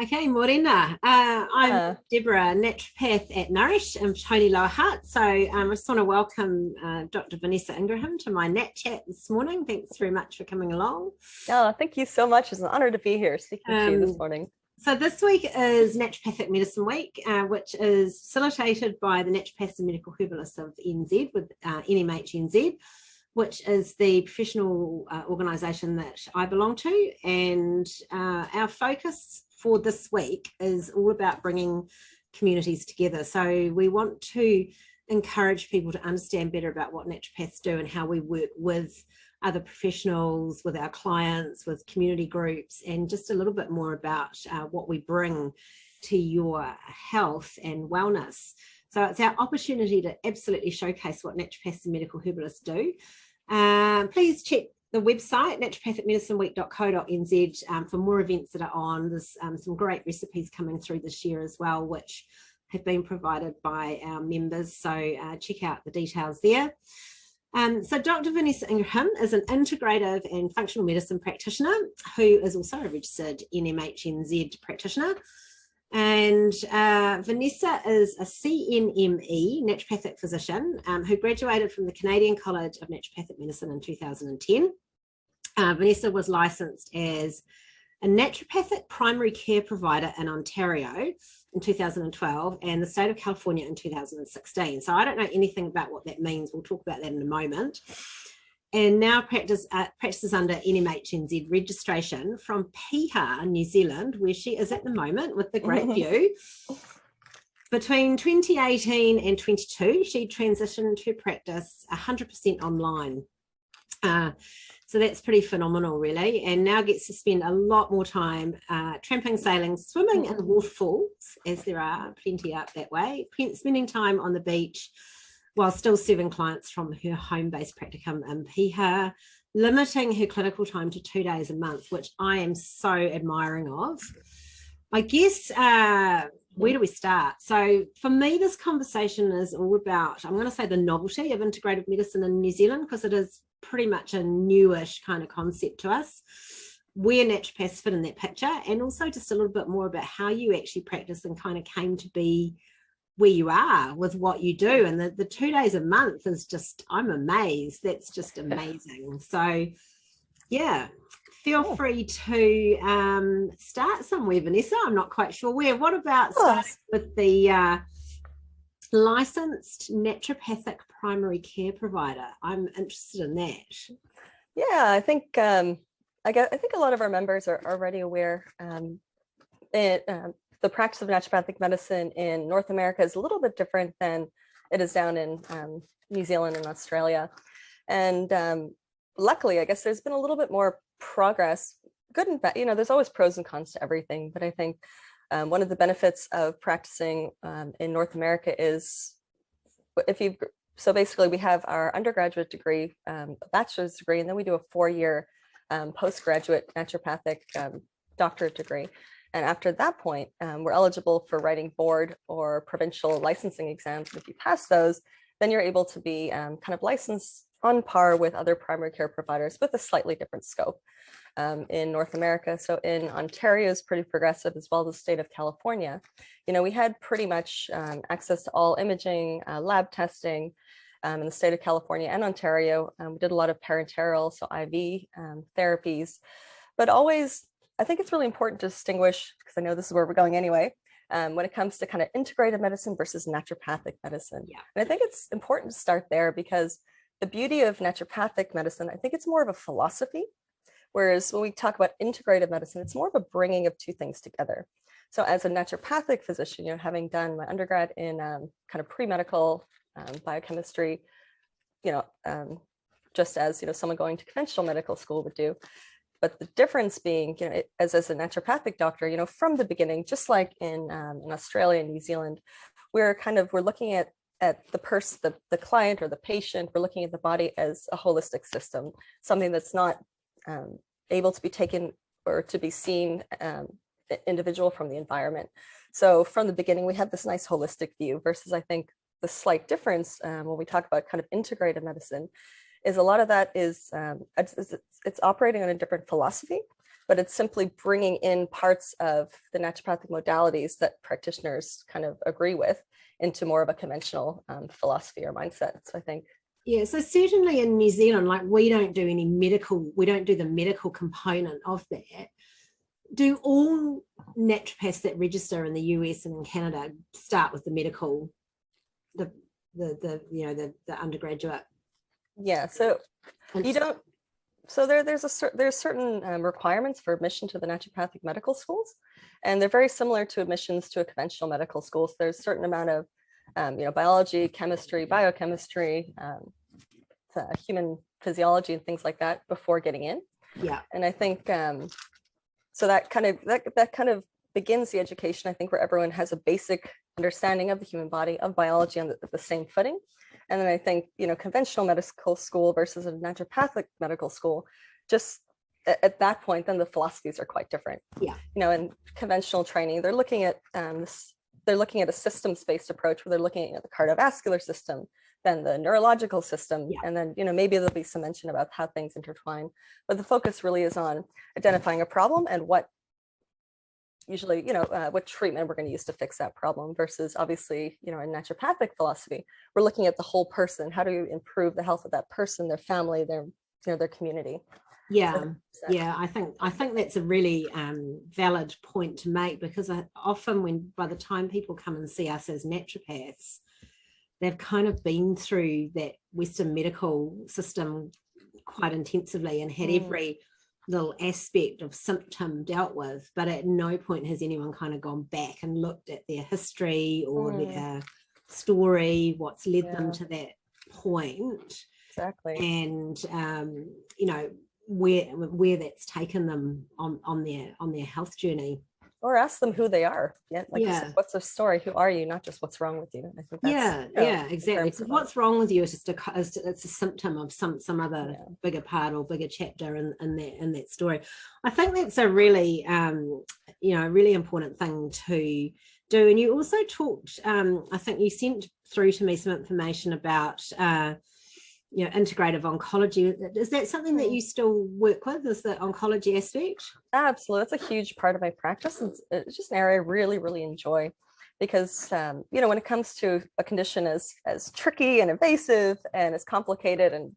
Okay, Morena. I'm Deborah, naturopath at Nourish in Tony Lower Hutt. So I just want to welcome Dr. Vanessa Ingraham to my NatChat this morning. Thanks very much for coming along. Oh, thank you so much. It's an honor to be here speaking to you this morning. So this week is Naturopathic Medicine Week, which is facilitated by the Naturopaths and Medical Herbalists of NZ with NMHNZ, which is the professional organisation that I belong to. And our focus for this week is all about bringing communities together. So we want to encourage people to understand better about what naturopaths do and how we work with other professionals, with our clients, with community groups, and just a little bit more about what we bring to your health and wellness. So it's our opportunity to absolutely showcase what naturopaths and medical herbalists do. Please check the website, naturopathicmedicineweek.co.nz, for more events that are on. There's some great recipes coming through this year as well, which have been provided by our members. So check out the details there. So Dr. Vanessa Ingraham is an integrative and functional medicine practitioner who is also a registered NMHNZ practitioner. And Vanessa is a CNME, naturopathic physician, who graduated from the Canadian College of Naturopathic Medicine in 2010. Vanessa was licensed as a naturopathic primary care provider in Ontario in 2012 and the state of California in 2016. So I don't know anything about what that means. We'll talk about that in a moment. And now practices under NMHNZ registration from Piha, New Zealand, where she is at the moment with the great view. Between 2018 and 22, she transitioned to practice 100% online. So that's pretty phenomenal, really, and now gets to spend a lot more time tramping, sailing, swimming in waterfalls, as there are plenty up that way, spending time on the beach while still serving clients from her home-based practicum in Piha, limiting her clinical time to 2 days a month, which I am so admiring of. I guess, where do we start? So for me, this conversation is all about, I'm going to say, the novelty of integrative medicine in New Zealand, because it is pretty much a newish kind of concept to us, where naturopaths fit in that picture, and also just a little bit more about how you actually practice and kind of came to be where you are with what you do. And the 2 days a month is just, I'm amazed. That's just amazing. So yeah, feel free to start somewhere, Vanessa. I'm not quite sure where. What about starting with the licensed naturopathic primary care provider? I'm interested in that. Yeah, I think a lot of our members are already aware. The practice of naturopathic medicine in North America is a little bit different than it is down in New Zealand and Australia. And luckily, I guess there's been a little bit more progress, good and bad. You know, there's always pros and cons to everything, but I think one of the benefits of practicing in North America is so basically we have our undergraduate degree, a bachelor's degree, and then we do a 4-year postgraduate naturopathic doctorate degree. And after that point, we're eligible for writing board or provincial licensing exams. And if you pass those, then you're able to be kind of licensed on par with other primary care providers with a slightly different scope in North America. So in Ontario is pretty progressive, as well as the state of California. You know, we had pretty much access to all imaging, lab testing in the state of California and Ontario. We did a lot of parenteral, so IV therapies, but always, I think it's really important to distinguish, because I know this is where we're going anyway, when it comes to kind of integrative medicine versus naturopathic medicine. Yeah. And I think it's important to start there, because the beauty of naturopathic medicine, I think it's more of a philosophy, whereas when we talk about integrative medicine, it's more of a bringing of two things together. So as a naturopathic physician, you know, having done my undergrad in kind of pre-medical biochemistry, you know, just as, you know, someone going to conventional medical school would do. But the difference being, you know, as a naturopathic doctor, you know, from the beginning, just like in Australia and New Zealand, we're looking at the client or the patient, we're looking at the body as a holistic system, something that's not able to be taken or to be seen individual from the environment. So from the beginning, we have this nice holistic view versus, I think, the slight difference when we talk about kind of integrative medicine is a lot of that is it's operating on a different philosophy. but it's simply bringing in parts of the naturopathic modalities that practitioners kind of agree with into more of a conventional philosophy or mindset. So I think. Yeah, so certainly in New Zealand, like we don't do the medical component of that. Do all naturopaths that register in the US and in Canada start with the medical, the undergraduate? Yeah, so you don't. So there's certain requirements for admission to the naturopathic medical schools, and they're very similar to admissions to a conventional medical school. So there's a certain amount of biology, chemistry, biochemistry, human physiology, and things like that before getting in. Yeah, and I think so that kind of begins the education, I think, where everyone has a basic understanding of the human body, of biology on the same footing. And then I think, conventional medical school versus a naturopathic medical school, just at that point, then the philosophies are quite different. Yeah. In conventional training, they're looking at a systems-based approach where they're looking at the cardiovascular system, then the neurological system, and then maybe there'll be some mention about how things intertwine. But the focus really is on identifying a problem and what what treatment we're going to use to fix that problem, versus obviously, in naturopathic philosophy, we're looking at the whole person. How do you improve the health of that person, their family, their community? Yeah, I think that's a really valid point to make, because often by the time people come and see us as naturopaths, they've kind of been through that Western medical system quite intensively and had every little aspect of symptom dealt with, but at no point has anyone kind of gone back and looked at their history or their story, what's led them to that point. Exactly. And where that's taken them on their health journey. Or ask them who they are. You said, what's their story? Who are you? Not just what's wrong with you. I think that's, exactly. Because what's wrong with you is just it's a symptom of some other bigger part or bigger chapter in that story. I think that's a really really important thing to do. And you also talked, I think you sent through to me some information about integrative oncology. Is that something that you still work with, is the oncology aspect? Absolutely. It's a huge part of my practice. It's just an area I really, really enjoy, because, when it comes to a condition as tricky and invasive and as complicated and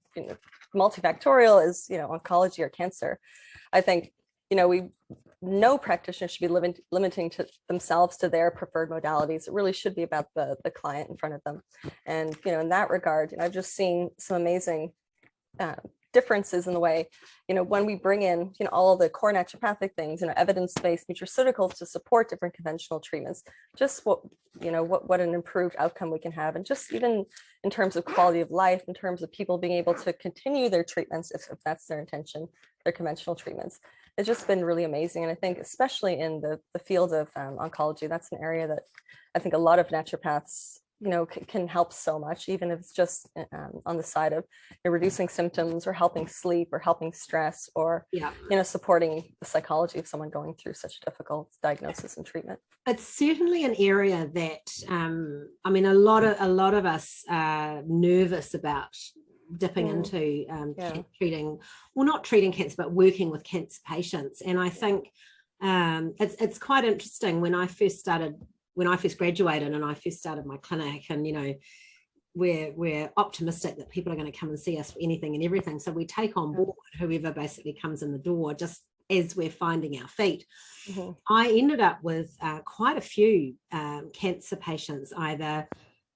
multifactorial as, oncology or cancer, I think, no practitioner should be limiting to themselves to their preferred modalities. It really should be about the client in front of them. And, in that regard, I've just seen some amazing differences in the way, when we bring in, all of the core naturopathic things, evidence-based nutraceuticals to support different conventional treatments, just what an improved outcome we can have. And just even in terms of quality of life, in terms of people being able to continue their treatments, if that's their intention, their conventional treatments. It's just been really amazing. And I think especially in the field of oncology, that's an area that I think a lot of naturopaths, can help so much, even if it's just on the side of reducing symptoms or helping sleep or helping stress or, supporting the psychology of someone going through such a difficult diagnosis and treatment. It's certainly an area that, a lot of us are nervous about dipping into not treating cancer, but working with cancer patients. And I think it's quite interesting. When I first graduated and I first started my clinic, and we're optimistic that people are going to come and see us for anything and everything, so we take on board whoever basically comes in the door just as we're finding our feet. I ended up with quite a few cancer patients, either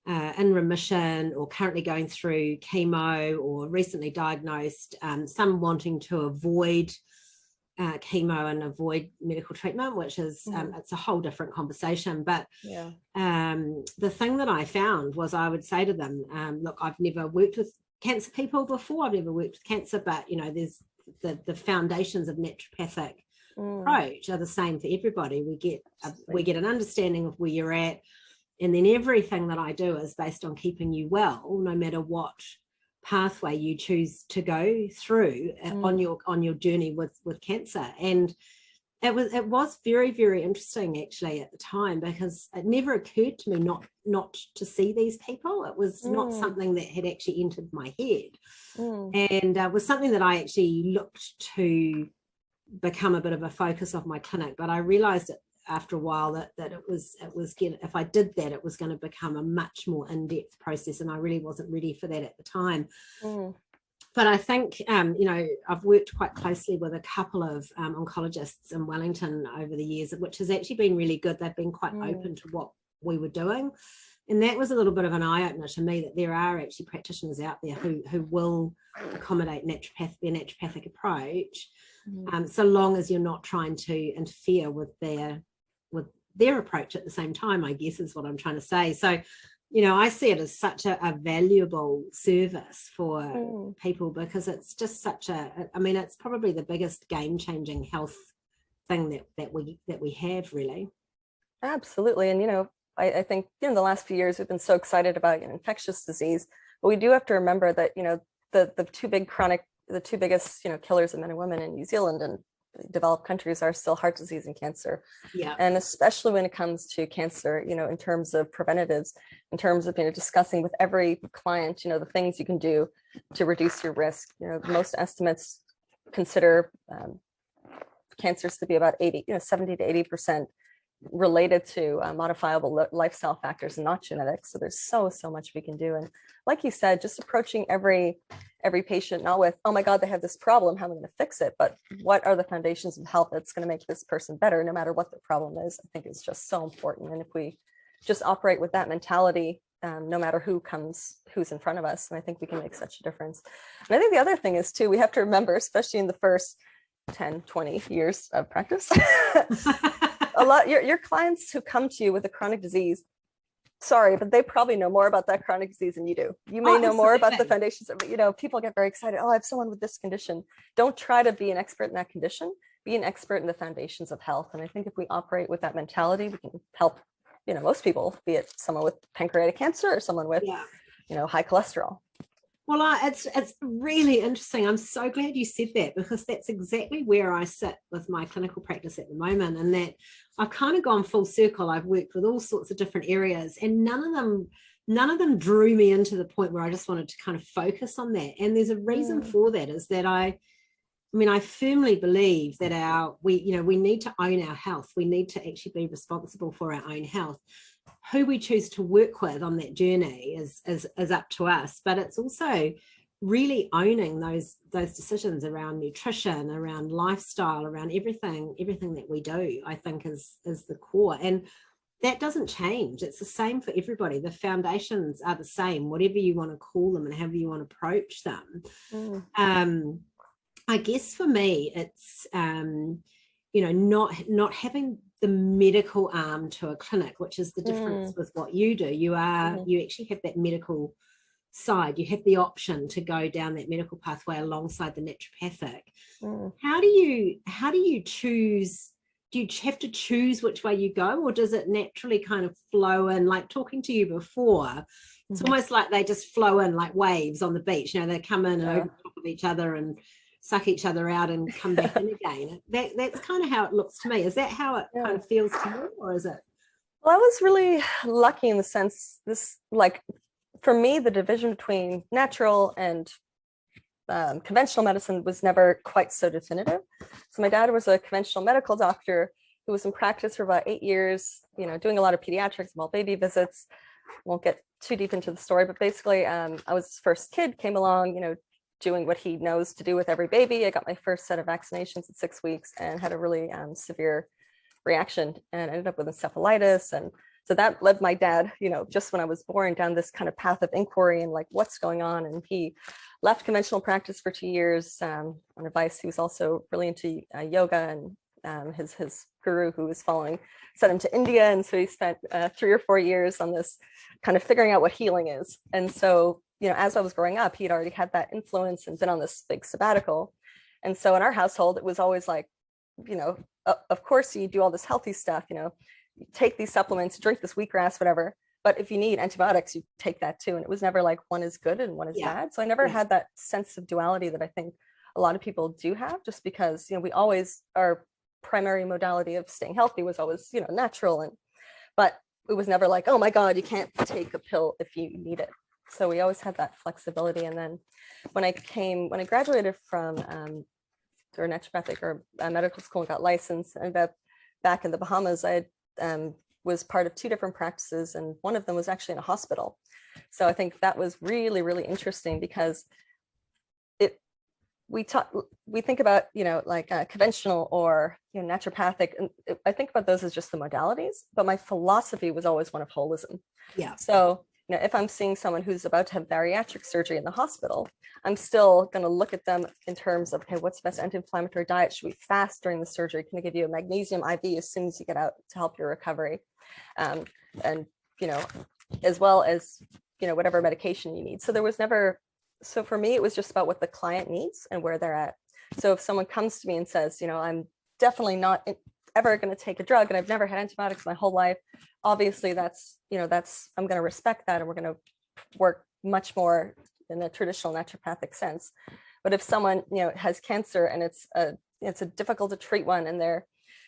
in remission or currently going through chemo or recently diagnosed, some wanting to avoid chemo and avoid medical treatment, which is it's a whole different conversation. But the thing that I found was, I would say to them, look, I've never worked with cancer people before, I've never worked with cancer, but there's the foundations of naturopathic approach are the same for everybody. We get an understanding of where you're at, and then everything that I do is based on keeping you well, no matter what pathway you choose to go through on your journey with cancer. And it was very, very interesting actually at the time, because it never occurred to me not to see these people. It was not something that had actually entered my head, and was something that I actually looked to become a bit of a focus of my clinic, but I realized it after a while that if I did that, it was going to become a much more in-depth process, and I really wasn't ready for that at the time. But I think, I've worked quite closely with a couple of oncologists in Wellington over the years, which has actually been really good. They've been quite open to what we were doing. And that was a little bit of an eye-opener to me, that there are actually practitioners out there who will accommodate their naturopathic approach, so long as you're not trying to interfere with their approach at the same time, I guess is what I'm trying to say. So, I see it as such a valuable service for people, because it's just such it's probably the biggest game-changing health thing that we have, really. Absolutely. And, I think, the last few years we've been so excited about infectious disease, but we do have to remember that, the two biggest, killers of men and women in New Zealand and developed countries are still heart disease and cancer. Yeah. And especially when it comes to cancer, in terms of preventatives, in terms of, discussing with every client, the things you can do to reduce your risk. Most estimates consider cancers to be about 70 to 80% related to modifiable lifestyle factors and not genetics. So there's so much we can do. And like you said, just approaching every patient, not with, oh my God, they have this problem, how am I going to fix it? But what are the foundations of health that's going to make this person better, no matter what the problem is? I think it's just so important. And if we just operate with that mentality, no matter who's in front of us, and I think we can make such a difference. And I think the other thing is too, we have to remember, especially in the first 10, 20 years of practice, a lot your clients who come to you with a chronic disease, sorry, but they probably know more about that chronic disease than you do. You may know more about the foundations of it. People get very excited. Oh, I have someone with this condition. Don't try to be an expert in that condition. Be an expert in the foundations of health. And I think if we operate with that mentality, we can help, most people, be it someone with pancreatic cancer or someone with, high cholesterol. Well, it's really interesting. I'm so glad you said that, because that's exactly where I sit with my clinical practice at the moment, and that I've kind of gone full circle. I've worked with all sorts of different areas, and none of them drew me into the point where I just wanted to kind of focus on that. And there's a reason for that, is that I firmly believe that we need to own our health. We need to actually be responsible for our own health. Who we choose to work with on that journey is up to us, but it's also really owning those decisions around nutrition, around lifestyle, around everything that we do, I think is the core. And that doesn't change. It's the same for everybody. The foundations are the same, whatever you want to call them and however you want to approach them. I guess for me, it's not having the medical arm to a clinic, which is the difference with what you do. You actually have that medical side. You have the option to go down that medical pathway alongside the naturopathic. How do you choose? Do you have to choose which way you go, or does it naturally kind of flow in? Like talking to you before, it's almost like they just flow in like waves on the beach. They come in over top of each other and suck each other out and come back in again. That's kind of how it looks to me. Is that how it kind of feels to you, or is it? Well, I was really lucky in the sense for me, the division between natural and conventional medicine was never quite so definitive. So my dad was a conventional medical doctor who was in practice for about 8 years, doing a lot of pediatrics, small baby visits. Won't get too deep into the story, but basically I was his first kid, came along, doing what he knows to do with every baby. I got my first set of vaccinations at 6 weeks and had a really severe reaction and ended up with encephalitis. And so that led my dad, just when I was born, down this kind of path of inquiry and like, what's going on? And he left conventional practice for 2 years on advice. He was also really into yoga, and his guru who was following sent him to India. And so he spent 3 or 4 years on this kind of figuring out what healing is. And so as I was growing up, he'd already had that influence and been on this big sabbatical. And so in our household, it was always like, of course you do all this healthy stuff, you take these supplements, drink this wheatgrass, whatever. But if you need antibiotics, you take that too. And it was never like one is good and one is bad. So I never had that sense of duality that I think a lot of people do have, just because, we always, our primary modality of staying healthy was always, natural. But it was never like, oh my God, you can't take a pill if you need it. So we always had that flexibility. And then when I graduated from through a naturopathic or a medical school and got licensed. And back in the Bahamas, I was part of 2 different practices, and one of them was actually in a hospital. So I think that was really, really interesting because we think about, like conventional or naturopathic, and I think about those as just the modalities, but my philosophy was always one of holism. Yeah. So if I'm seeing someone who's about to have bariatric surgery in the hospital, I'm still going to look at them in terms of, okay, what's the best anti-inflammatory diet? Should we fast during the surgery? Can I give you a magnesium IV as soon as you get out to help your recovery? And as well as whatever medication you need. So there was never. So for me, it was just about what the client needs and where they're at. So if someone comes to me and says, I'm definitely not ever going to take a drug and I've never had antibiotics my whole life, obviously that's I'm going to respect that, and we're going to work much more in a traditional naturopathic sense. But if someone, has cancer and it's a difficult to treat one, and there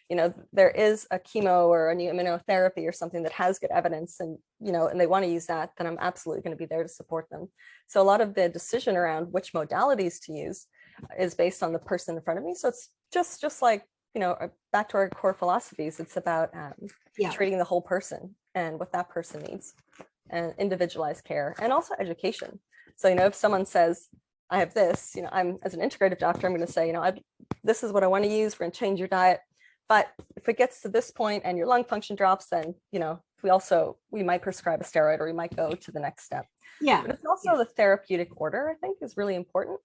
is a chemo or a new immunotherapy or something that has good evidence, and and they want to use that, then I'm absolutely going to be there to support them. So a lot of the decision around which modalities to use is based on the person in front of me. So it's just like, back to our core philosophies, it's about treating the whole person and what that person needs, and individualized care, and also education. So if someone says, I have this, I'm, as an integrative doctor, I'm going to say, this is what I want to use. We're going to change your diet. But if it gets to this point and your lung function drops, then, we might prescribe a steroid, or we might go to the next step. Yeah. But it's also the therapeutic order, I think, is really important.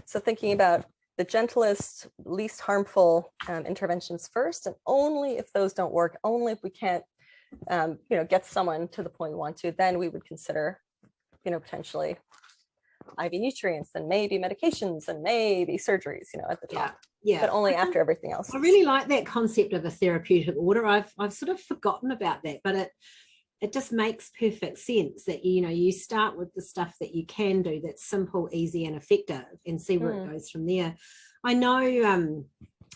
So thinking about the gentlest, least harmful interventions first, and only if those don't work, only if we can't, get someone to the point we want to, then we would consider, potentially IV nutrients, and maybe medications, and maybe surgeries, at the top. Yeah. But only after everything else. I really like that concept of a therapeutic order. I've sort of forgotten about that, but it just makes perfect sense that, you start with the stuff that you can do that's simple, easy, and effective, and see where it goes from there. I know,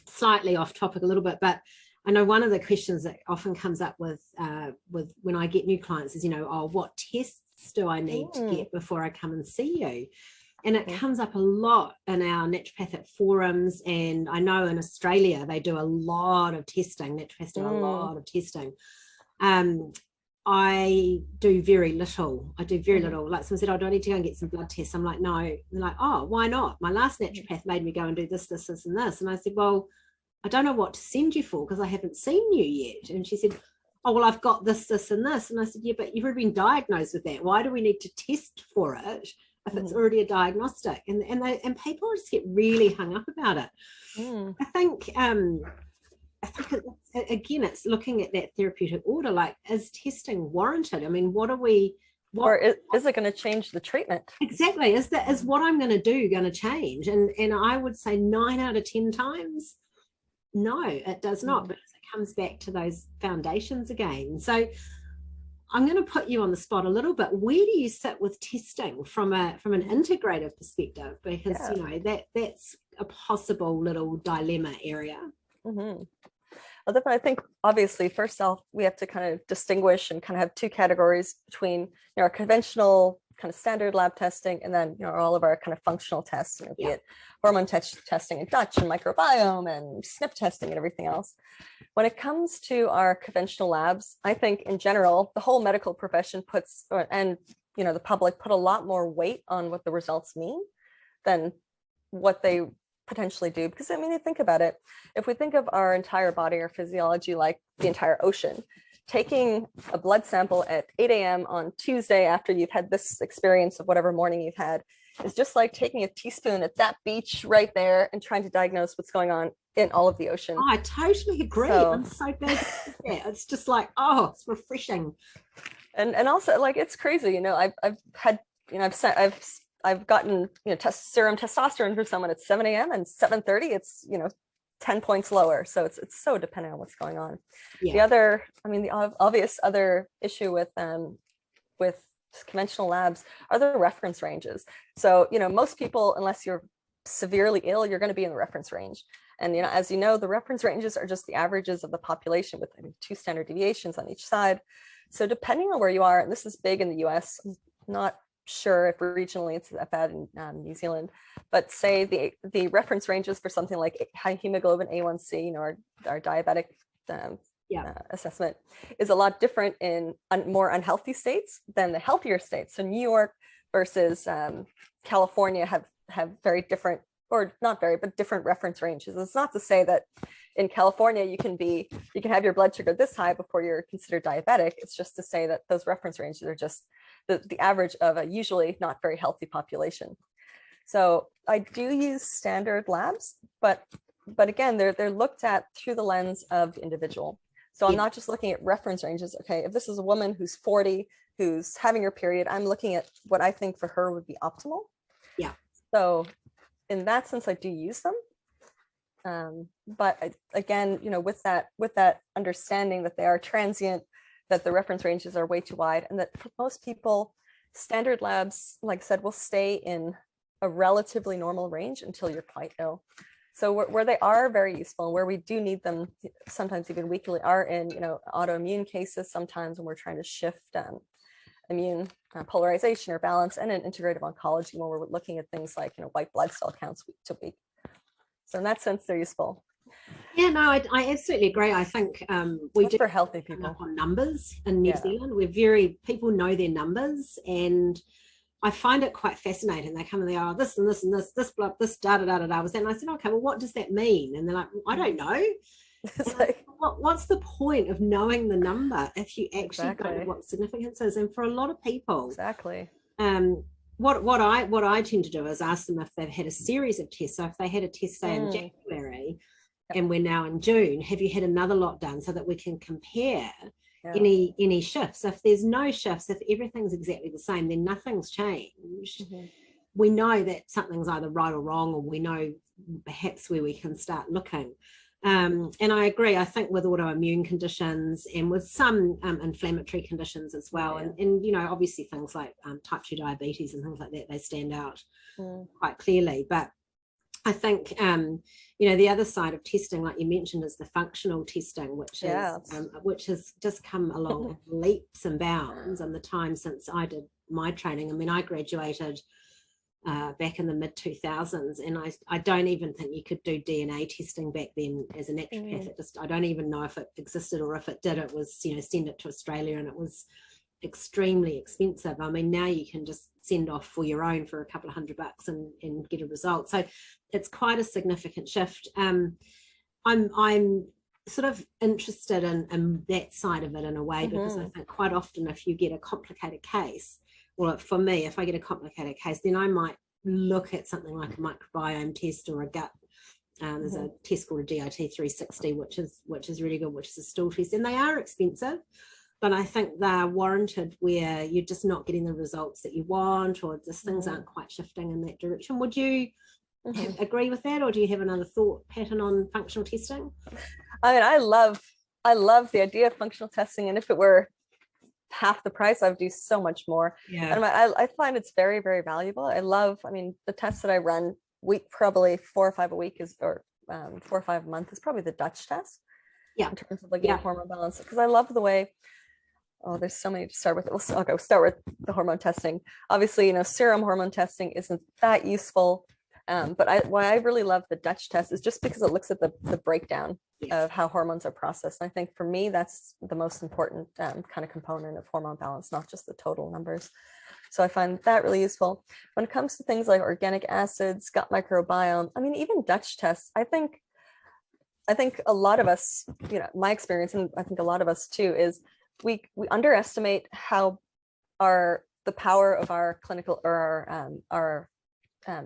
slightly off topic a little bit, but I know one of the questions that often comes up with when I get new clients is, what tests do I need to get before I come and see you? And it comes up a lot in our naturopathic forums. And I know in Australia, they do a lot of testing. Naturopaths do a lot of testing. I do very little. Like someone said, do I need to go and get some blood tests? I'm like, no. They're like, oh, why not? My last naturopath made me go and do this, this, this, and this. And I said, well, I don't know what to send you for because I haven't seen you yet. And she said, oh, well, I've got this, this, and this. And I said, yeah, but you've already been diagnosed with that. Why do we need to test for it if it's already a diagnostic? And people just get really hung up about it. I think again, it's looking at that therapeutic order, like, is testing warranted? I mean, or is it going to change the treatment? Exactly. Is what I'm going to do going to change? And I would say 9 out of 10 times, no, it does not, because it comes back to those foundations again. So I'm going to put you on the spot a little bit. Where do you sit with testing from an integrative perspective? Because that's a possible little dilemma area. Well, definitely, I think obviously first off, we have to kind of distinguish and kind of have 2 categories between our conventional kind of standard lab testing, and then all of our kind of functional tests, be it hormone testing and Dutch and microbiome and SNP testing and everything else. When it comes to our conventional labs, I think in general, the whole medical profession puts, and the public put a lot more weight on what the results mean than what they potentially do. Because I mean, you think about it, if we think of our entire body or physiology like the entire ocean, taking a blood sample at 8 a.m. on Tuesday after you've had this experience of whatever morning you've had is just like taking a teaspoon at that beach right there and trying to diagnose what's going on in all of the ocean. Oh, I totally agree. I'm so glad you did that. It's just like, oh, it's refreshing. And also, like, it's crazy. I've had, I've gotten serum testosterone for someone at 7 a.m. and 7:30 it's 10 points lower. So it's so dependent on what's going on. The obvious other issue with conventional labs are the reference ranges. So most people, unless you're severely ill, you're going to be in the reference range. And as you know, the reference ranges are just the averages of the population with 2 standard deviations on each side. So depending on where you are, and this is big in the US, not sure if regionally it's bad in New Zealand, but say the reference ranges for something like high hemoglobin A1C, our diabetic assessment is a lot different in more unhealthy states than the healthier states. So New York versus California have very different, or not very, but different reference ranges. It's not to say that in California you can have your blood sugar this high before you're considered diabetic. It's just to say that those reference ranges are just the average of a usually not very healthy population. So I do use standard labs, but again, they're looked at through the lens of the individual. So I'm not just looking at reference ranges. Okay, if this is a woman who's 40, who's having her period, I'm looking at what I think for her would be optimal. Yeah. So in that sense, I do use them. But again, with that understanding that they are transient, that the reference ranges are way too wide, and that for most people, standard labs, like I said, will stay in a relatively normal range until you're quite ill. So where they are very useful, and where we do need them sometimes even weekly, are in autoimmune cases sometimes when we're trying to shift immune polarization or balance, and in integrative oncology when we're looking at things like white blood cell counts week to week. So in that sense, they're useful. Yeah, no, I absolutely agree. I think we do for healthy people on numbers in New Zealand. People know their numbers, and I find it quite fascinating. They come and they are this and this and this blood, this da da da da da. And I said, okay, well, what does that mean? And they're like, I don't know. Like, what's the point of knowing the number if you actually don't know what significance is? And for a lot of people, what I tend to do is ask them if they've had a series of tests. So if they had a test, say in January, and we're now in June, have you had another lot done, so that we can compare any shifts? If there's no shifts, if everything's exactly the same, then nothing's changed. We know that something's either right or wrong, or we know perhaps where we can start looking. And I agree. I think with autoimmune conditions and with some inflammatory conditions as well, and obviously things like type 2 diabetes and things like that, they stand out quite clearly. But I think the other side of testing, like you mentioned, is the functional testing, which has just come along leaps and bounds in the time since I did my training. I mean, I graduated back in the mid-2000s, and I don't even think you could do DNA testing back then as a naturopath. I don't even know if it existed, or if it did, it was send it to Australia, and it was extremely expensive. I mean, now you can just send off for your own for a couple of $100 and get a result. So it's quite a significant shift. I'm sort of interested in that side of it in a way, because I think quite often if you get a complicated case, well, for me, if I get a complicated case, then I might look at something like a microbiome test or a gut. There's a test called a GIT360, which is really good, which is a stool test, and they are expensive, but I think they're warranted where you're just not getting the results that you want, or just things aren't quite shifting in that direction. Would you agree with that, or do you have another thought pattern on functional testing? I mean, I love the idea of functional testing, and if it were half the price, I would do so much more. And I find it's very, very valuable. I mean, the tests that I run probably 4 or 5 a week or 4 or 5 a month is probably the Dutch test. In terms of looking at hormone balance, because I love the way. Oh, there's so many to start with. I'll go start with the hormone testing. Obviously, serum hormone testing isn't that useful. But why I really love the Dutch test is just because it looks at the breakdown of how hormones are processed. And I think for me, that's the most important kind of component of hormone balance, not just the total numbers. So I find that really useful. When it comes to things like organic acids, gut microbiome, I mean, even Dutch tests, I think a lot of us, my experience, and I think a lot of us too, is we underestimate how the power of our clinical or our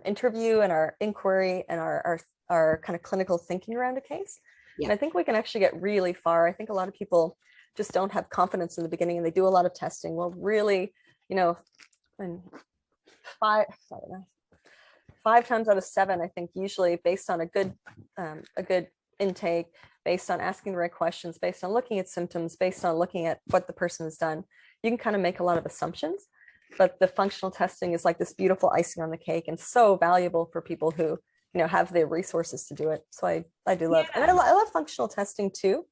interview and our inquiry and our kind of clinical thinking around a case. And I think we can actually get really far. I think a lot of people just don't have confidence in the beginning, and they do a lot of testing. Well, really, and 5 times out of 7, I think usually based on a good intake, based on asking the right questions, based on looking at symptoms, based on looking at what the person has done, you can kind of make a lot of assumptions. But the functional testing is like this beautiful icing on the cake, and so valuable for people who have the resources to do it. So I do love, and I love functional testing too,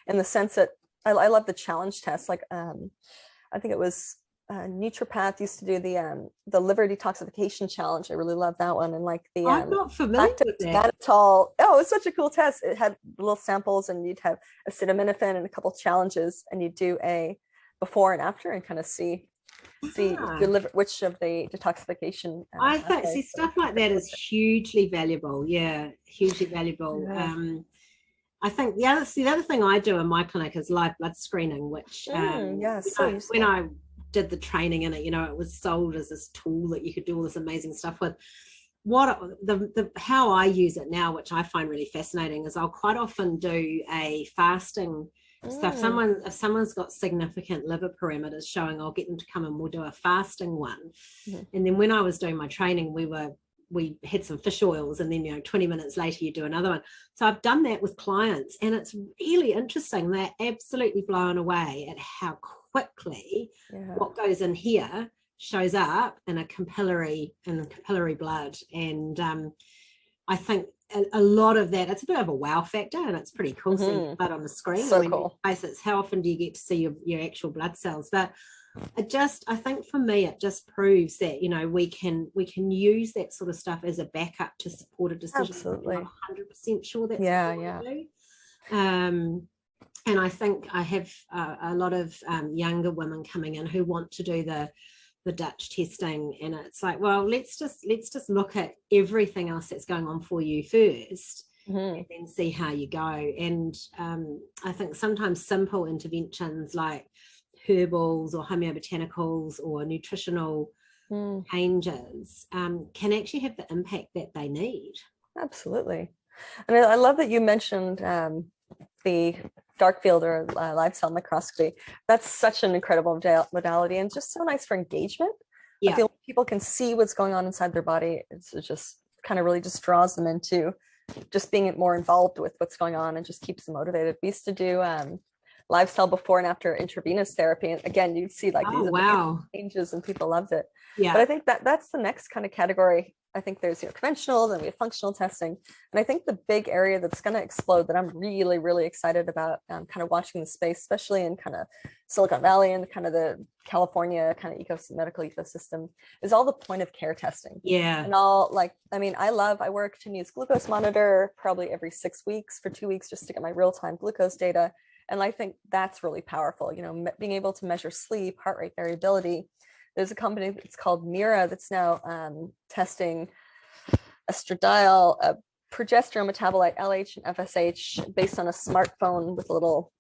in the sense that I love the challenge tests. Like I think it was Naturopath used to do the liver detoxification challenge. I really love that one. And like the I'm not familiar with that. mannitol. Oh, it's such a cool test. It had little samples, and you'd have acetaminophen and a couple challenges, and you'd do a before and after and kind of see your liver, which of the detoxification. I think stuff like that is hugely valuable. Yeah, hugely valuable. Yeah. I think the other thing I do in my clinic is live blood screening, which when I did the training in it, it was sold as this tool that you could do all this amazing stuff with. How I use it now, which I find really fascinating, is I'll quite often do a fasting. So if someone's got significant liver parameters showing, I'll get them to come and we'll do a fasting one. And then when I was doing my training, we had some fish oils, and then 20 minutes later you do another one. So I've done that with clients, and it's really interesting. They're absolutely blown away at how quickly what goes in here shows up in capillary blood. And I think a lot of that, it's a bit of a wow factor, and it's pretty cool seeing blood on the screen. So cool. How often do you get to see your actual blood cells? But I think for me, it just proves that, we can use that sort of stuff as a backup to support a decision. Absolutely. I'm not 100% sure that's what we do. And I think I have a lot of younger women coming in who want to do the Dutch testing, and it's like, well, let's just look at everything else that's going on for you first, and then see how you go. And I think sometimes simple interventions like herbals or homeobotanicals or nutritional changes can actually have the impact that they need. Absolutely. And I love that you mentioned the dark field or live cell microscopy. That's such an incredible modality, and just so nice for engagement. I feel people can see what's going on inside their body. It just kind of really just draws them into just being more involved with what's going on, and just keeps them motivated. We used to do live cell before and after intravenous therapy, and again, you'd see like these changes, and people loved it. But I think that's the next kind of category. I think there's conventional, then we have functional testing, and I think the big area that's going to explode that I'm really, really excited about, kind of watching the space, especially in kind of Silicon Valley and kind of the California kind of medical ecosystem, is all the point of care testing. And all I wear a continuous glucose monitor probably every 6 weeks for 2 weeks just to get my real-time glucose data. And I think that's really powerful, being able to measure sleep, heart rate variability. There's a company that's called Mira that's now testing estradiol, a progesterone metabolite, LH and FSH, based on a smartphone with a little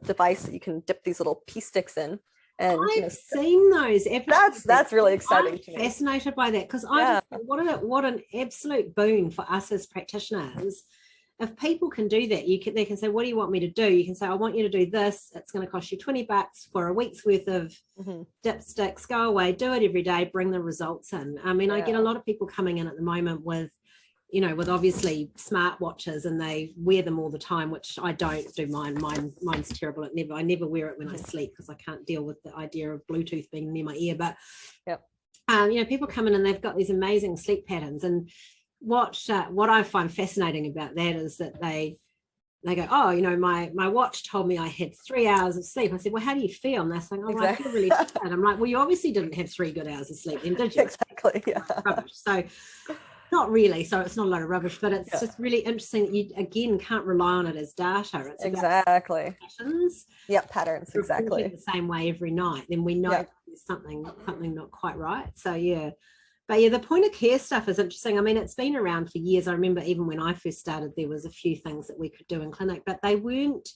device that you can dip these little pea sticks in. And I've seen those. That's really exciting. I'm fascinated by that, because what an absolute boon for us as practitioners. If people can do that, they can say, what do you want me to do? You can say, I want you to do this. It's going to cost you $20 for a week's worth of dipsticks. Go away, do it every day, bring the results in. I mean, I get a lot of people coming in at the moment with obviously smart watches, and they wear them all the time, which I don't do mine. Mine's terrible. I never wear it when I sleep, because I can't deal with the idea of Bluetooth being near my ear. But people come in and they've got these amazing sleep patterns, and what I find fascinating about that is that they go, oh, my watch told me I had 3 hours of sleep. I said, well, how do you feel? And they're saying, oh, I feel really bad. I'm like, well, you obviously didn't have 3 good hours of sleep then, did you? Exactly. Yeah. Rubbish. So not really. So it's not a lot of rubbish, but it's just really interesting that you again can't rely on it as data. It's exactly patterns. Patterns. Exactly. The same way every night. Then we know there's something not quite right. So But the point of care stuff is interesting. I mean, it's been around for years. I remember even when I first started, there was a few things that we could do in clinic, but they weren't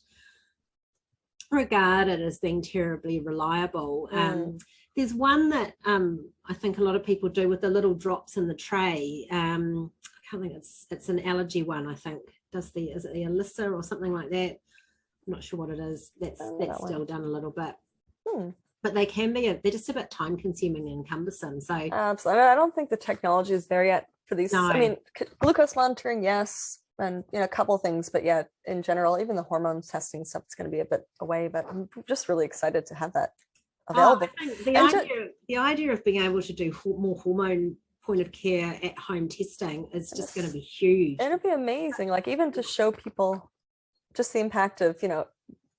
regarded as being terribly reliable. There's one that I think a lot of people do with the little drops in the tray. I can't think, it's an allergy one, I think. Is it the Alyssa or something like that? I'm not sure what it is. That's still done a little bit. But they can be, they're just a bit time consuming and cumbersome. So absolutely. I don't think the technology is there yet for these. No. I mean, glucose monitoring, yes. And, a couple of things, but in general, even the hormone testing stuff is going to be a bit away, but I'm just really excited to have that available. I think the idea of being able to do more hormone point of care at home testing is just going to be huge. It'll be amazing. Like even to show people just the impact of,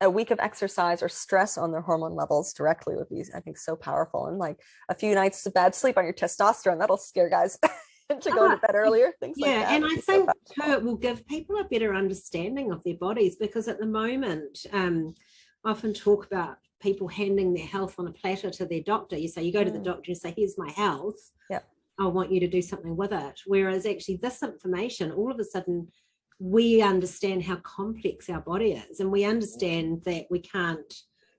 a week of exercise or stress on their hormone levels directly would be, I think, so powerful. And like a few nights of bad sleep on your testosterone, that'll scare guys to go to bed earlier, things like that. And I think too, it will give people a better understanding of their bodies, because at the moment, I often talk about people handing their health on a platter to their doctor. You say, you go to the doctor, you say, here's my health. Yep. I want you to do something with it. Whereas actually this information, all of a sudden, we understand how complex our body is, and we understand that we can't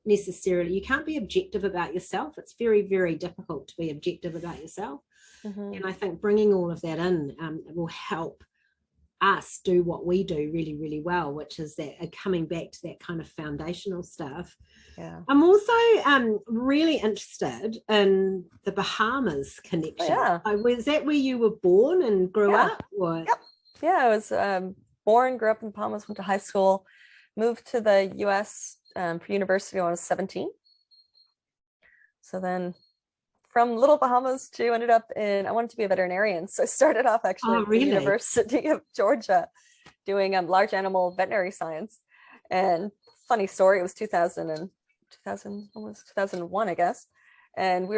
necessarily, you can't be objective about yourself. It's very, very difficult to be objective about yourself. And I think bringing all of that in will help us do what we do really, really well, which is that coming back to that kind of foundational stuff. Yeah. I'm also really interested in the Bahamas connection. Was that where you were born and grew up? Or? Yep. Yeah, I was born, grew up in the Bahamas, went to high school, moved to the US for university when I was 17. So then from little Bahamas to ended up in, I wanted to be a veterinarian. So I started off actually at the University of Georgia doing large animal veterinary science. And funny story, it was 2001, I guess. And we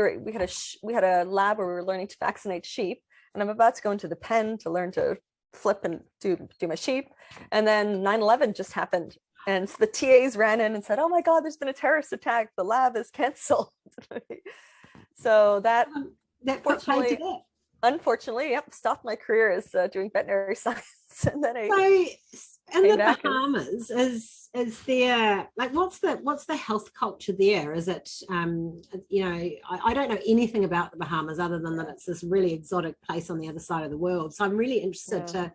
had a lab where we were learning to vaccinate sheep. And I'm about to go into the pen to learn to flip and do my sheep. And then 9/11 just happened. And so the TAs ran in and said, oh my God, there's been a terrorist attack. The lab is canceled. So that unfortunately, stopped my career as doing veterinary science. And then in the Bahamas, is there, like, what's the health culture there? Is it, I don't know anything about the Bahamas other than that it's this really exotic place on the other side of the world. So I'm really interested to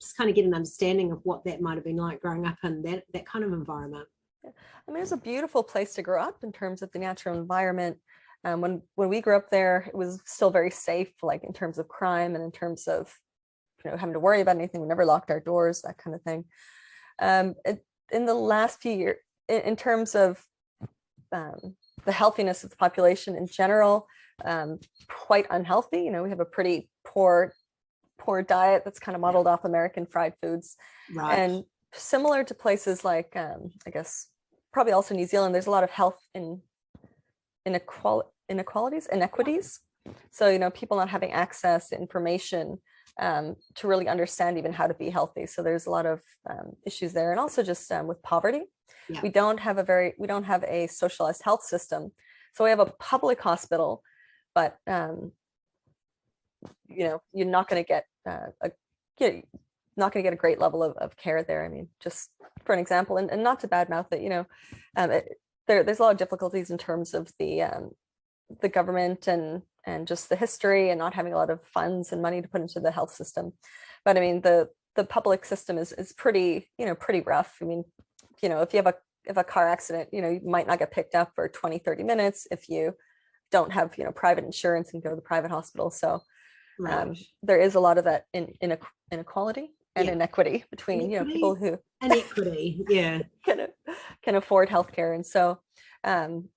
just kind of get an understanding of what that might have been like growing up in that kind of environment. I mean, it's a beautiful place to grow up in terms of the natural environment. When we grew up there, it was still very safe, like in terms of crime and in terms of, having to worry about anything. We never locked our doors, that kind of thing. In the last few years, in terms of the healthiness of the population in general, quite unhealthy. We have a pretty poor diet that's kind of modeled off American fried foods. Right. And similar to places like, I guess, probably also New Zealand, there's a lot of health inequities. So, people not having access to information to really understand even how to be healthy. So there's a lot of issues there. And also just with poverty, we don't have a socialized health system. So we have a public hospital, but you're not going to get a great level of care there. I mean, just for an example, and not to badmouth it, there's a lot of difficulties in terms of the government and just the history and not having a lot of funds and money to put into the health system. But I mean, the public system is pretty rough. I mean, if you have a car accident, you might not get picked up for 20-30 minutes if you don't have, private insurance and go to the private hospital. So there is a lot of that inequality and inequity between, people who can afford healthcare. And so in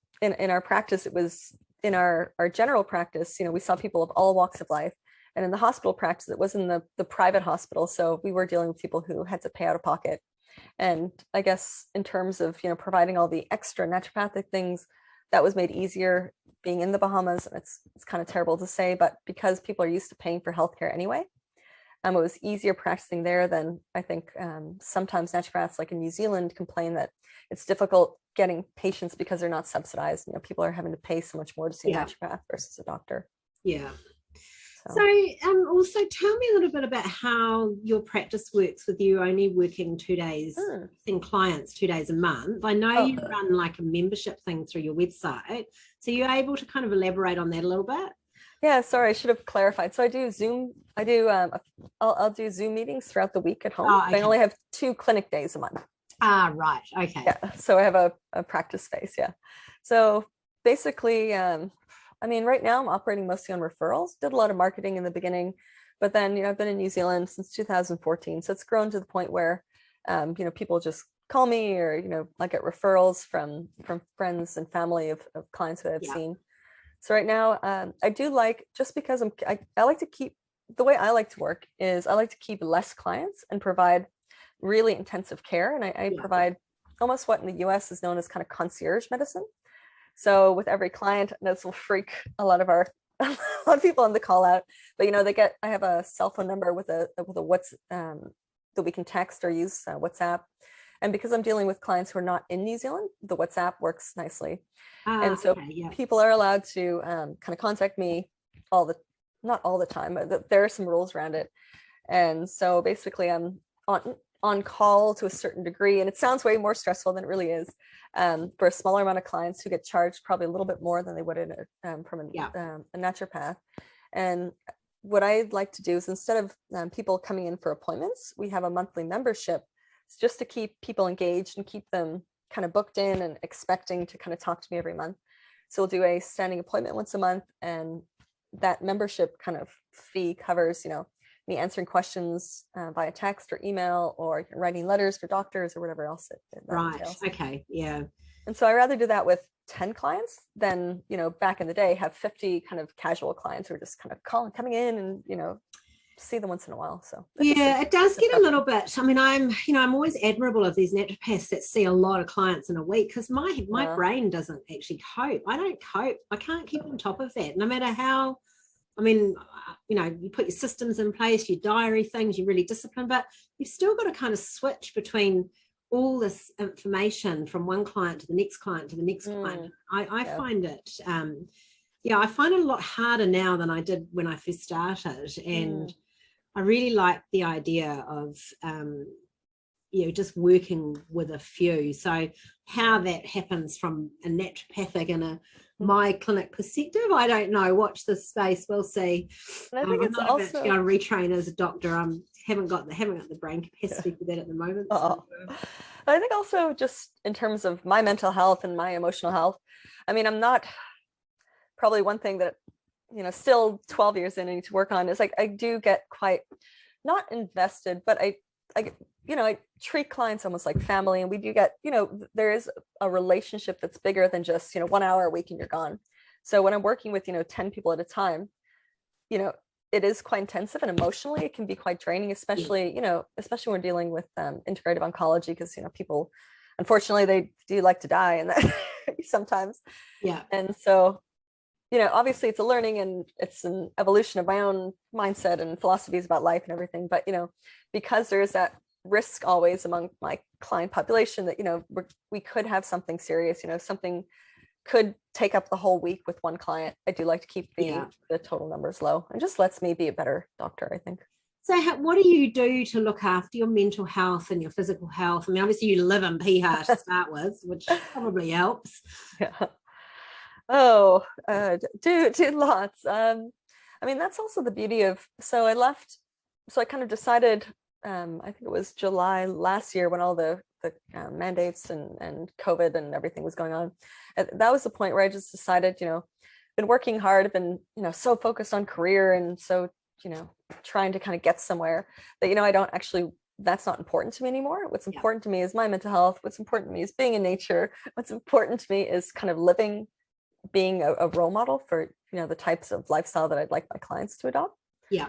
our practice, it was in our general practice, we saw people of all walks of life. And in the hospital practice, it was in the private hospital. So we were dealing with people who had to pay out of pocket. And I guess in terms of, providing all the extra naturopathic things, that was made easier being in the Bahamas. And it's kind of terrible to say, but because people are used to paying for healthcare anyway, it was easier practicing there than I think sometimes naturopaths like in New Zealand complain that it's difficult getting patients because they're not subsidized. People are having to pay so much more to see a naturopath versus a doctor. Yeah. So also tell me a little bit about how your practice works with you only working 2 days in clients 2 days a month. I know you run like a membership thing through your website. So you're able to kind of elaborate on that a little bit? Yeah, sorry, I should have clarified. So I do Zoom. I'll do Zoom meetings throughout the week at home. I only have 2 clinic days a month. Right. Okay. Yeah. So I have a practice space. Yeah. So basically, I mean, right now I'm operating mostly on referrals. Did a lot of marketing in the beginning, but then, I've been in New Zealand since 2014. So it's grown to the point where, people just call me or, I get referrals from friends and family of clients that I've seen. So right now, I do like, just because I like to keep, the way I like to work is I like to keep less clients and provide really intensive care. And I provide almost what in the US is known as kind of concierge medicine. So with every client, and this will freak a lot of a lot of people on the call out, but I have a cell phone number with a what's that we can text or use WhatsApp. And because I'm dealing with clients who are not in New Zealand, the WhatsApp works nicely. And so people are allowed to kind of contact me not all the time, but there are some rules around it. And so basically I'm on call to a certain degree, and it sounds way more stressful than it really is, for a smaller amount of clients who get charged probably a little bit more than they would from a naturopath. And what I'd like to do is, instead of people coming in for appointments, we have a monthly membership. It's just to keep people engaged and keep them kind of booked in and expecting to kind of talk to me every month. So we'll do a standing appointment once a month, and that membership kind of fee covers, me answering questions via text or email, or writing letters for doctors or whatever else it right entails. Okay, yeah. And so I rather do that with 10 clients than, back in the day, have 50 kind of casual clients who are just kind of coming in and, see them once in a while. So yeah, it does get a little bit. I mean, I'm always admirable of these naturopaths that see a lot of clients in a week, because my brain doesn't actually cope. I don't cope. I can't keep on top of that, no matter how. I mean, you put your systems in place, your diary things, you're really disciplined, but you've still got to kind of switch between all this information from one client to the next client to the next client. I find it, I find it a lot harder now than I did when I first started. And I really like the idea of, just working with a few. So how that happens from a naturopathic and a my clinic perspective, I don't know. Watch this space, we'll see. And I think it's not also about to go retrain as a doctor. Haven't got the brain capacity for that at the moment. So. I think also, just in terms of my mental health and my emotional health, I mean, I'm not, probably one thing that, still 12 years in, I need to work on is, like, I do get quite not invested, but I treat clients almost like family, and we do get, there is a relationship that's bigger than just, 1 hour a week and you're gone. So when I'm working with, 10 people at a time, it is quite intensive, and emotionally it can be quite draining, especially, especially when we're dealing with integrative oncology, because, people, unfortunately, they do like to die, and that sometimes. Yeah. And so, obviously it's a learning and it's an evolution of my own mindset and philosophies about life and everything. But, because there is that risk always among my client population that, we could have something serious, something could take up the whole week with one client. I do like to keep the total numbers low, and just lets me be a better doctor, I think. So what do you do to look after your mental health and your physical health? I mean, obviously you live in Piha to start with, which probably helps. Yeah. Do lots. I mean, that's also the beauty of, so I kind of decided, I think it was July last year, when all the mandates and COVID and everything was going on. That was the point where I just decided, been working hard, been, so focused on career, and so, trying to kind of get somewhere that, I don't actually, that's not important to me anymore. What's important to me is my mental health. What's important to me is being in nature. What's important to me is kind of being a role model for, the types of lifestyle that I'd like my clients to adopt. Yeah.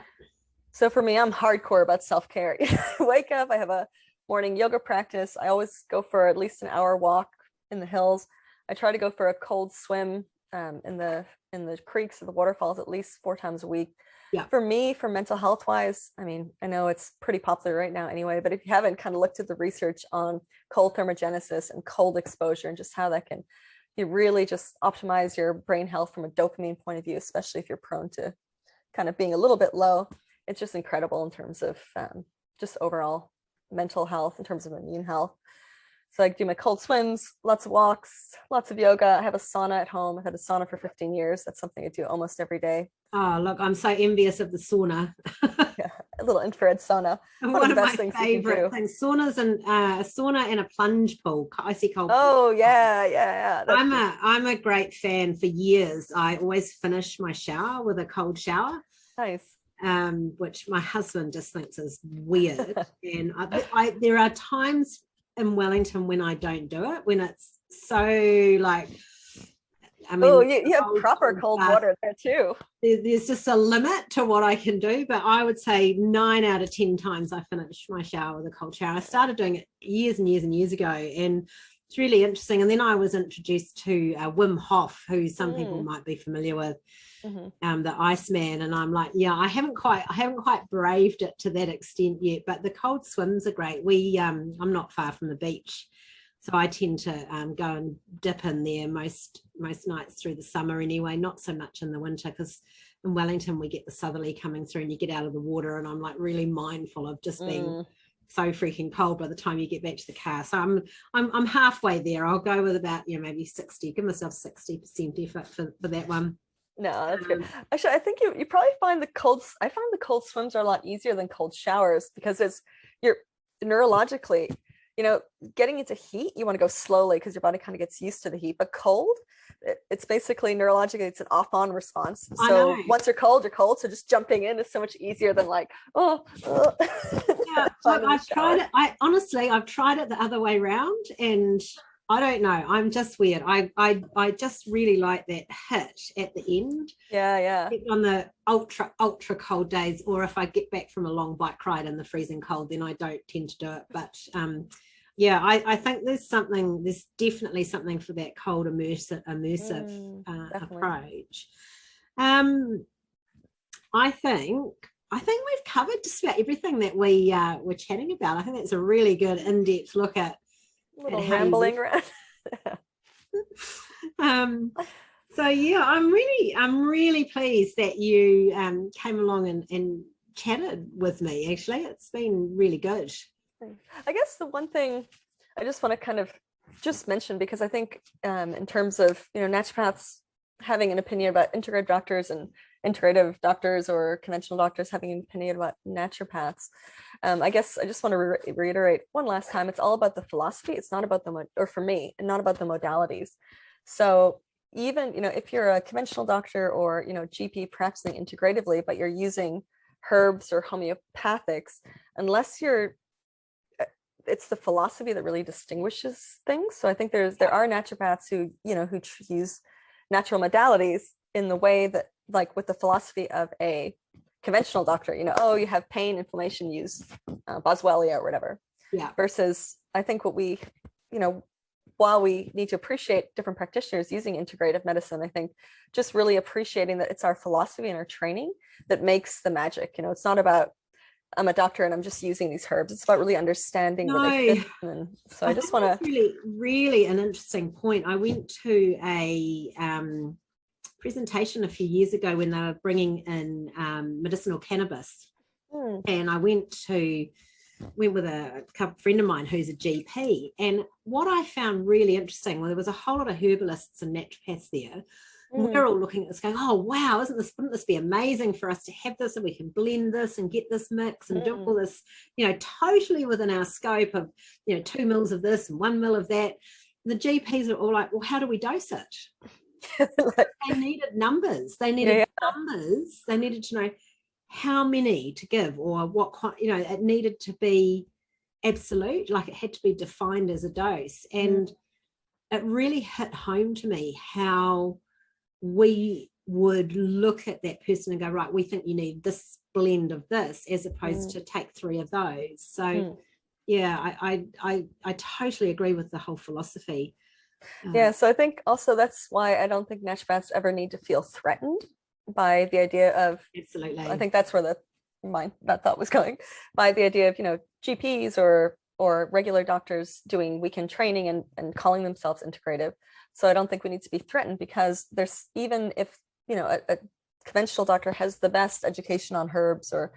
So for me, I'm hardcore about self-care. I wake up, I have a morning yoga practice. I always go for at least an hour walk in the hills. I try to go for a cold swim in the creeks or the waterfalls at least 4 times a week. Yeah. For me, for mental health wise, I mean, I know it's pretty popular right now anyway, but if you haven't kind of looked at the research on cold thermogenesis and cold exposure and just how that can, you really just optimize your brain health from a dopamine point of view, especially if you're prone to kind of being a little bit low. It's just incredible in terms of just overall mental health, in terms of immune health. So I do my cold swims, lots of walks, lots of yoga. I have a sauna at home. I've had a sauna for 15 years. That's something I do almost every day. Oh, look, I'm so envious of the sauna. Yeah, a little infrared sauna. One of my favorite things. Saunas and a sauna and a plunge pool, icy cold. Oh, yeah. I'm a great fan for years. I always finish my shower with a cold shower. Nice. Which my husband just thinks is weird. And there are times in Wellington when I don't do it, when it's so like, I mean, oh, you have proper cold water there too. There's just a limit to what I can do, but I would say 9 out of 10 times I finish my shower with a cold shower. I started doing it years and years and years ago, and it's really interesting. And then I was introduced to Wim Hof, who some people might be familiar with, the Iceman, and I'm like, yeah, I haven't quite braved it to that extent yet, but the cold swims are great. I'm not far from the beach, so I tend to go and dip in there most nights through the summer anyway, not so much in the winter, because in Wellington we get the southerly coming through and you get out of the water, and I'm like really mindful of just being so freaking cold by the time you get back to the car. So I'm halfway there. I'll go with about, maybe 60, give myself 60% effort for that one. No, that's good. Actually, I think you probably find I find the cold swims are a lot easier than cold showers, because you're neurologically, getting into heat, you want to go slowly because your body kind of gets used to the heat. But cold, it's basically neurologically, it's an off-on response. So once you're cold, so just jumping in is so much easier than like, Yeah, I've tried it. I've tried it the other way around, and I don't know. I'm just weird. I just really like that hit at the end. Yeah. On the ultra cold days, or if I get back from a long bike ride in the freezing cold, then I don't tend to do it. But I think there's definitely something for that cold immersive approach. I think we've covered just about everything that we were chatting about. I think that's a really good in-depth look at rambling around. So yeah, I'm really pleased that you came along and chatted with me. Actually, it's been really good. I guess the one thing I just want to kind of just mention, because I think in terms of naturopaths having an opinion about integrative doctors and integrative doctors, or conventional doctors having an opinion about naturopaths, I guess I just want to reiterate one last time, it's all about the philosophy. It's not about for me, not about the modalities. So even if you're a conventional doctor or GP practicing integratively, but you're using herbs or homeopathics, unless it's the philosophy that really distinguishes things. So I think there are naturopaths who use natural modalities in the way that, like with the philosophy of a conventional doctor, you have pain, inflammation, use boswellia or whatever. Yeah. Versus I think what we, while we need to appreciate different practitioners using integrative medicine, I think just really appreciating that it's our philosophy and our training that makes the magic. It's not about, I'm a doctor and I'm just using these herbs. It's about really understanding where they fit. And so I just want to really, really an interesting point. I went to a presentation a few years ago when they were bringing in medicinal cannabis, and I went with a friend of mine who's a GP, and what I found really interesting, there was a whole lot of herbalists and naturopaths there. We're all looking at this going, oh wow, wouldn't this be amazing for us to have this, and we can blend this and get this mix and do all this, totally within our scope of 2 mils of this and 1 mil of that. The GPs are all like, well, how do we dose it? They needed numbers. They needed numbers. They needed to know how many to give, or what it needed to be absolute, like it had to be defined as a dose. And it really hit home to me how we would look at that person and go, right, we think you need this blend of this, as opposed to take 3 of those. So yeah, I totally agree with the whole philosophy. Yeah, so I think also that's why I don't think naturopaths ever need to feel threatened by the idea of, absolutely, I think that's where that thought was going, by the idea of GPs or regular doctors doing weekend training and calling themselves integrative. So I don't think we need to be threatened, because there's, even if a conventional doctor has the best education on herbs, or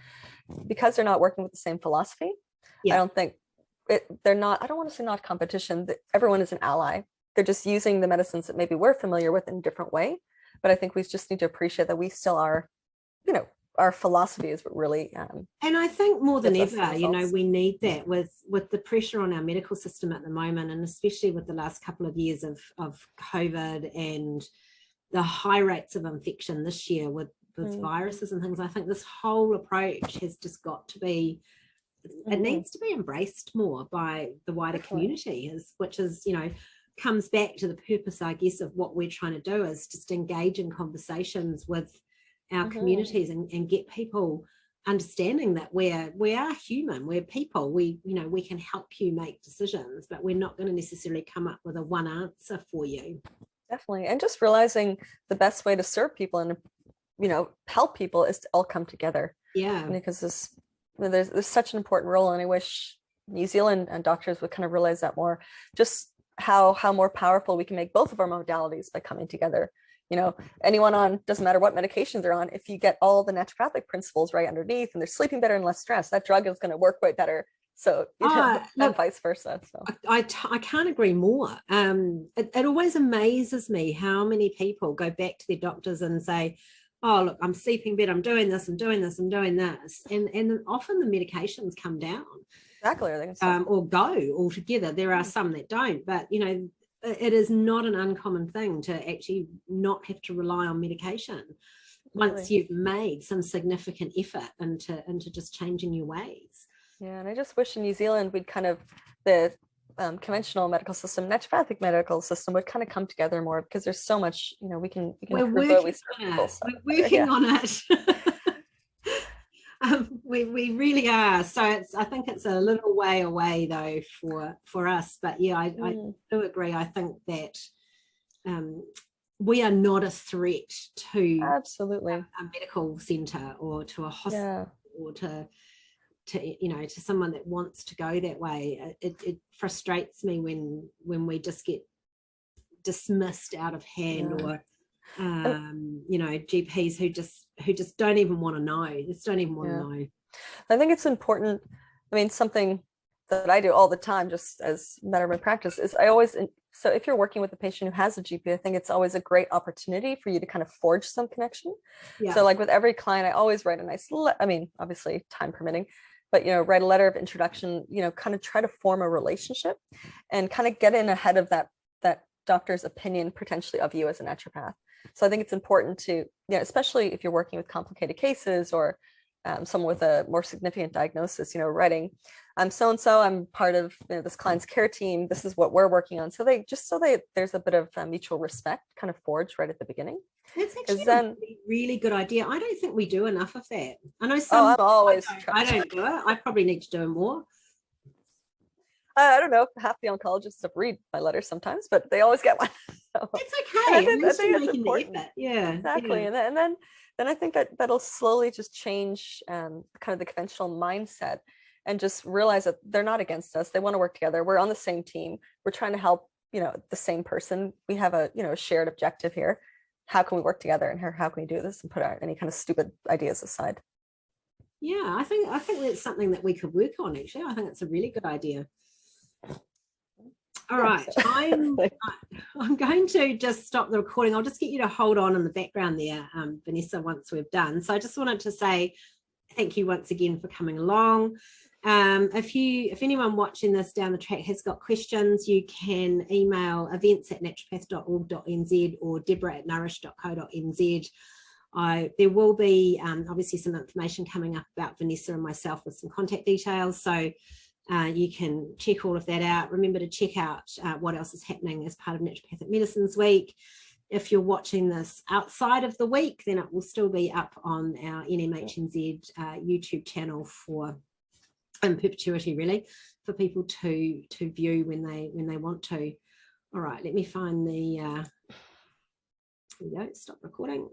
because they're not working with the same philosophy, I don't think they're not, I don't want to say not competition, everyone is an ally. They're just using the medicines that maybe we're familiar with in a different way. But I think we just need to appreciate that we still are, our philosophy is what really and I think more than ever, we need that with the pressure on our medical system at the moment, and especially with the last couple of years of COVID and the high rates of infection this year with viruses and things. I think this whole approach has just got to be, it needs to be embraced more by the wider community, which is comes back to the purpose, I guess, of what we're trying to do, is just engage in conversations with our communities and get people understanding that we are human, we're people, we can help you make decisions, but we're not going to necessarily come up with a one answer for you. Definitely. And just realizing the best way to serve people and, help people is to all come together. Yeah. Because there's such an important role, and I wish New Zealand and doctors would kind of realize that more, just how more powerful we can make both of our modalities by coming together. Anyone on, doesn't matter what medications they're on, if you get all the naturopathic principles right underneath and they're sleeping better and less stressed, that drug is going to work way better. So, and vice versa. So I can't agree more. It always amazes me how many people go back to their doctors and say, oh, look, I'm sleeping better, I'm doing this, I'm doing this, I'm doing this. And often the medications come down. Exactly. Or go altogether. There are some that don't, but it is not an uncommon thing to actually not have to rely on medication once you've made some significant effort into just changing your ways. Yeah, and I just wish in New Zealand we'd kind of, the conventional medical system, naturopathic medical system would kind of come together more, because there's so much, we can we're working on it. So. We're working on it. We really are. So I think it's a little way away though for us. But yeah, I do agree. I think that we are not a threat to absolutely a medical centre or to a hospital or to someone that wants to go that way. It frustrates me when we just get dismissed out of hand, or GPs who just don't even want to know. Just don't even want to know. I think it's important. I mean, something that I do all the time, just as a matter of my practice, is so if you're working with a patient who has a GP, I think it's always a great opportunity for you to kind of forge some connection. Yeah. So like with every client, I always write a nice, obviously time permitting, but, write a letter of introduction, kind of try to form a relationship and kind of get in ahead of that doctor's opinion potentially of you as a naturopath. So I think it's important to, especially if you're working with complicated cases or someone with a more significant diagnosis, writing, I'm so-and-so, I'm part of this client's care team, this is what we're working on. So there's a bit of mutual respect kind of forged right at the beginning. That's actually a really good idea. I don't think we do enough of that. I know some. I'm always I don't do it. I probably need to do it more. I don't know, half the oncologists have read my letters sometimes, but they always get one. So. It's okay. I think it's important. Yeah, exactly. Yeah. And then I think that'll slowly just change kind of the conventional mindset, and just realize that they're not against us. They want to work together. We're on the same team. We're trying to help, the same person. We have a, shared objective here. How can we work together, and how can we do this and put any kind of stupid ideas aside? Yeah, I think that's something that we could work on. Actually, I think it's a really good idea. All right, I'm going to just stop the recording. I'll just get you to hold on in the background there, Vanessa, once we've done. So I just wanted to say thank you once again for coming along. If anyone watching this down the track has got questions, you can email events@naturopath.org.nz or deborah@nourish.co.nz. There will be obviously some information coming up about Vanessa and myself with some contact details. So you can check all of that out. Remember to check out what else is happening as part of Naturopathic Medicines Week. If you're watching this outside of the week, then it will still be up on our NMHNZ YouTube channel in perpetuity, really, for people to view when they want to. All right, let me find the. Here we go. Stop recording.